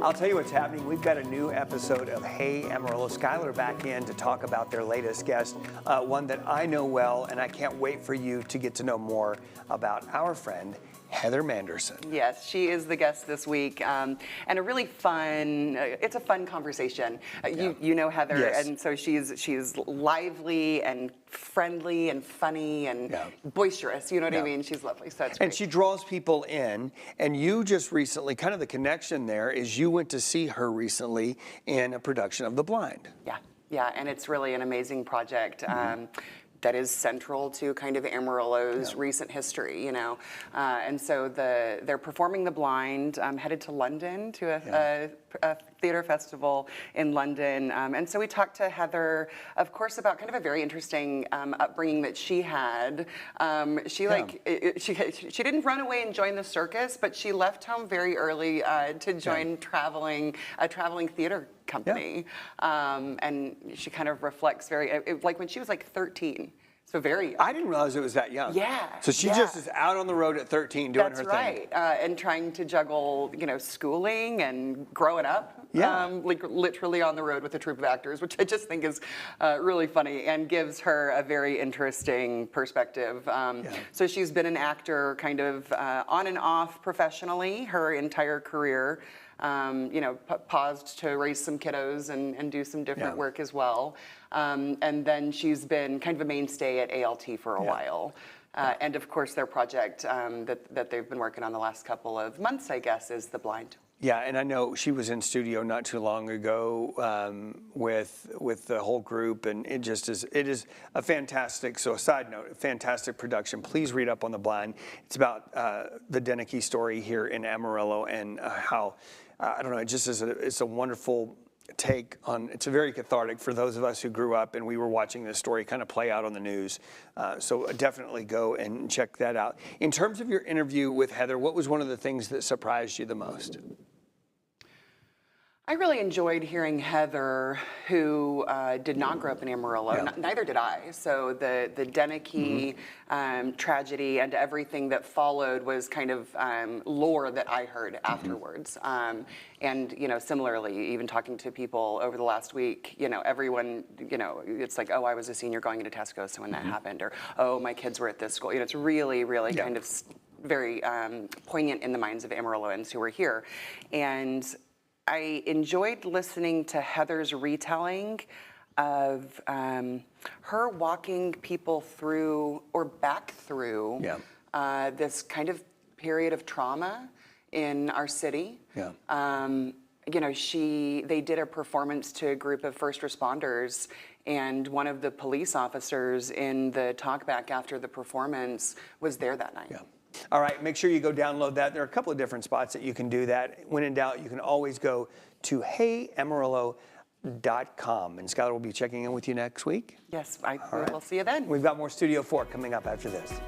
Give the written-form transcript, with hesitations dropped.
I'll tell you what's happening. We've got a new episode of Hey Amarillo. Skylar back in to talk about their latest guest, one that I know well, and I can't wait for you to get to know more about our friend, Heather Manderson. Yes, she is the guest this week, and a really fun. It's a fun conversation. You know Heather, yes. And so she's lively and friendly and funny and boisterous. You know what I mean? She's lovely. So it's great. And she draws people in. And you just recently, kind of the connection there is you went to see her recently in a production of The Blind. Yeah, and it's really an amazing project. That is central to kind of Amarillo's recent history, you know. And so they're performing The Blind, headed to London to a theater festival in London. And so we talked to Heather, of course, about kind of a very interesting upbringing that she had. She didn't run away and join the circus, but she left home very early to join a traveling theater company. And she kind of reflects like when she was like 13. So very young. I didn't realize it was that young. Yeah. So she just is out on the road at 13 doing her thing. That's right. And trying to juggle, schooling and growing up. Like literally on the road with a troupe of actors, which I just think is really funny and gives her a very interesting perspective. So she's been an actor kind of on and off professionally her entire career. Paused to raise some kiddos and do some different work as well. And then she's been kind of a mainstay at ALT for a while. And of course, their project that they've been working on the last couple of months, I guess, is The Blind. Yeah, and I know she was in studio not too long ago with the whole group, and it is a fantastic. So a side note, a fantastic production. Please read up on The Blind. It's about the Deneke story here in Amarillo and how I don't know. It just is it's a wonderful take on. It's a very cathartic for those of us who grew up and we were watching this story kind of play out on the news. So definitely go and check that out. In terms of your interview with Heather, what was one of the things that surprised you the most? I really enjoyed hearing Heather, who did not grow up in Amarillo. Neither did I. So the Deneke tragedy and everything that followed was kind of lore that I heard afterwards. And similarly, even talking to people over the last week, everyone, it's like, oh, I was a senior going into Tesco, when that happened, or oh, my kids were at this school. It's really, really kind of very poignant in the minds of Amarilloans who were here, and I enjoyed listening to Heather's retelling of her walking people through or back through this kind of period of trauma in our city. They did a performance to a group of first responders, and one of the police officers in the talkback after the performance was there that night. All right, make sure you go download that. There are a couple of different spots that you can do that. When in doubt, you can always go to heyamarillo.com. And Skylar will be checking in with you next week. Yes, we'll see you then. We've got more Studio 4 coming up after this.